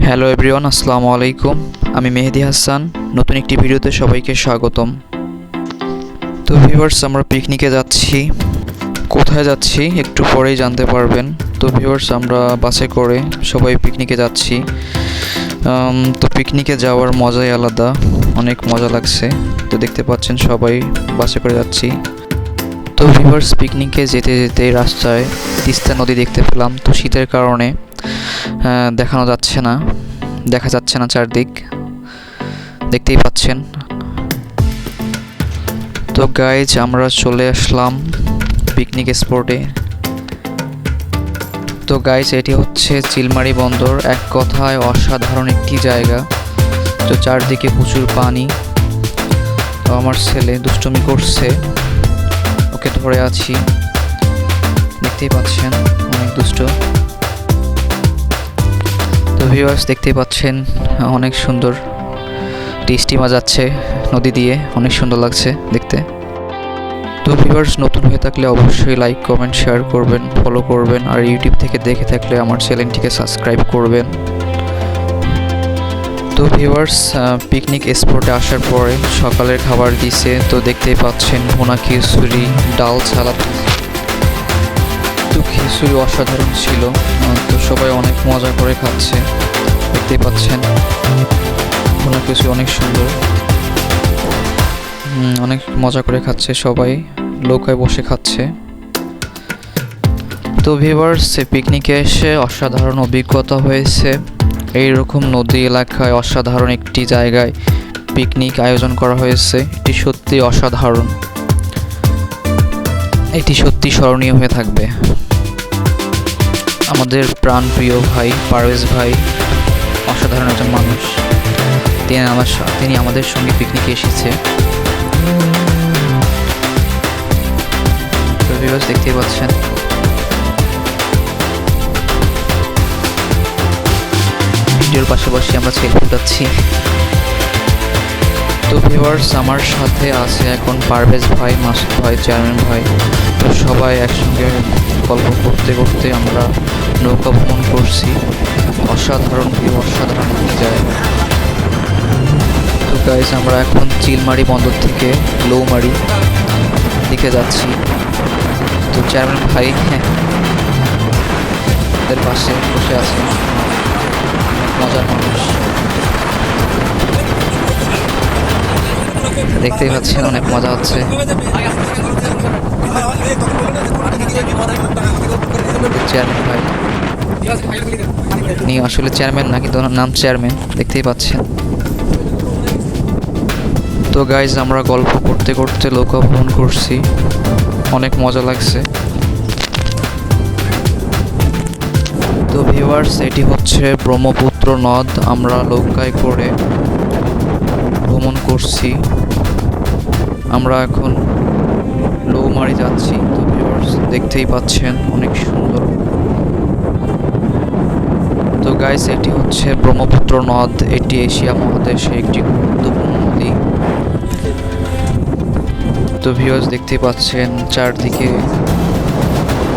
Hello everyone, আসসালামু আলাইকুম। আমি মেহেদি হাসান। নতুন একটি ভিডিওতে সবাইকে স্বাগতম। তো ভিউয়ার্স, আমরা পিকনিকে যাচ্ছি। কোথায় যাচ্ছি একটু পরেই জানতে পারবেন। তো ভিউয়ার্স, আমরা বাসে করে সবাই পিকনিকে যাচ্ছি। তো পিকনিকে যাওয়ার মজাই আলাদা, অনেক মজা লাগছে। তো দেখতে পাচ্ছেন সবাই বাসে করে যাচ্ছি। তো ভিউয়ার্স, পিকনিকে যেতে যেতে রাস্তায় তিস্তা নদী দেখতে পেলাম। তো শীতের কারণে দেখা যাচ্ছে না চারদিক, দেখতেই পাচ্ছেন। তো গাইজ, আমরা চলে আসলাম পিকনিক স্পটে। তো গাইজ, এটি হচ্ছে চিলমারি বন্দর। এক কথায় অসাধারণ একটি জায়গা। তো চারদিকে প্রচুর পানি। তো আমার ছেলে দুষ্টুমি করছে, ওকে ধরে আছি, দেখতেই পাচ্ছেন, অনেক দুষ্ট। তো ভিউয়ার্স, দেখতেই পাচ্ছেন অনেক সুন্দর স্টিমার যাচ্ছে নদী দিয়ে, অনেক সুন্দর লাগছে দেখতে। তো ভিউয়ার্স, নতুন হয়ে থাকলে অবশ্যই লাইক, কমেন্ট, শেয়ার করবেন, ফলো করবেন। আর ইউটিউব থেকে দেখে থাকলে আমার চ্যানেলটিকে সাবস্ক্রাইব করবেন। তো ভিউয়ার্স, পিকনিক স্পটে আসার পরে সকালের খাবার দিছে। তো দেখতেই পাচ্ছেন ভুনা খিচুড়ি, ডাল, সালাদ। তো খিচুড়ি অসাধারণ ছিল। তো সবাই অনেক মজা করে খাচ্ছে, দেখতেই পাচ্ছেন। ভুনা খিচুড়ি অনেক সুন্দর, অনেক মজা করে খাচ্ছে সবাই, নৌকায় বসে খাচ্ছে। তো ভিউয়ার্স, পিকনিকে এসে অসাধারণ অভিজ্ঞতা হয়েছে। এইরকম নদী এলাকায় অসাধারণ একটি জায়গায় পিকনিক আয়োজন করা হয়েছে। এটি সত্যি অসাধারণ, এটি সত্যি স্মরণীয় হয়ে থাকবে। আমাদের প্রাণপ্রিয় ভাই পারভেজ ভাই অসাধারণ একজন মানুষ। তিনি আমাদের সঙ্গে পিকনিকে এসেছে। তো ভিউয়ার্স, দেখতেই পাচ্ছেন। ভিডিওর পাশাপাশি আমরা সেলফি উঠাচ্ছি। তো ভিউয়ার্স, আমার সাথে আছে এখন পারভেজ ভাই, মাসুদ ভাই, চেয়ারম্যান ভাই। তো সবাই একসঙ্গে গল্প করতে করতে আমরা নৌকা ভ্রমণ করছি। অসাধারণ ভিউ, অসাধারণ একটি জায়গা। তো গাইজ, আমরা এখন চিলমারি বন্দর থেকে লৌমারি দিকে যাচ্ছি। তো চেয়ারম্যান ভাই ওদের পাশে বসে আছে, মজার মানুষ, দেখতেই পাচ্ছেন, অনেক মজা হচ্ছে। চেয়ারম্যান ভাই, উনি আসলে চেয়ারম্যান না, কিন্তু ওনার নাম চেয়ারম্যান, দেখতেই পাচ্ছেন। তো গাইজ, আমরা গল্প করতে করতে নৌকা ভ্রমণ করছি, অনেক মজা লাগছে। তো ভিউয়ার্স, এটি হচ্ছে ব্রহ্মপুত্র নদ। আমরা নৌকায় করে ভ্রমণ করছি। আমরা এখন লৌমারি যাচ্ছি। তো ভিউয়ার্স, দেখতেই পাচ্ছেন, অনেক সুন্দর। তো গাইস, এটি হচ্ছে ব্রহ্মপুত্র নদ। এটি এশিয়া মহাদেশে একটি গুরুত্বপূর্ণ নদী। তো ভিউয়ার্স, দেখতেই পাচ্ছেন চারদিকে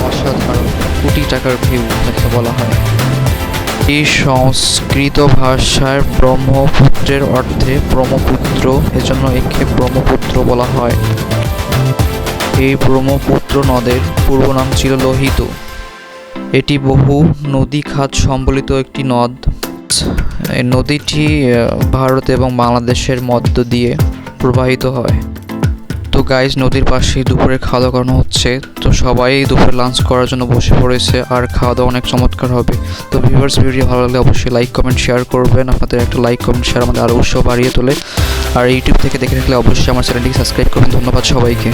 অসাধারণ কোটি টাকার ভিউ যাকে বলা হয়। এই সংস্কৃত ভাষায় ব্রহ্মপুত্রের অর্থে ব্রহ্মপুত্র, এজন্য একে ব্রহ্মপুত্র বলা হয়। এই ব্রহ্মপুত্র নদের পূর্ব নাম ছিল লোহিত। এটি বহু নদী খাত সম্বলিত একটি নদ। এই নদীটি ভারত এবং বাংলাদেশের মধ্য দিয়ে প্রবাহিত হয়। তো গাইজ, নদীর পাশে দুপুরে খাওয়া দাওয়া করানো হচ্ছে। তো সবাই দুপুরে লাঞ্চ করার জন্য বসে পড়েছে, আর খাওয়া দাওয়া অনেক চমৎকার হবে। তো ভিউয়ার্স, ভিডিও ভালো লাগলে অবশ্যই লাইক, কমেন্ট, শেয়ার করবেন। আপনাদের একটা লাইক, কমেন্ট, শেয়ার আমাদের আরও উৎসাহ বাড়িয়ে তোলে। আর ইউটিউব থেকে দেখে থাকলে অবশ্যই আমার চ্যানেলটিকে সাবস্ক্রাইব করবেন। ধন্যবাদ সবাইকে।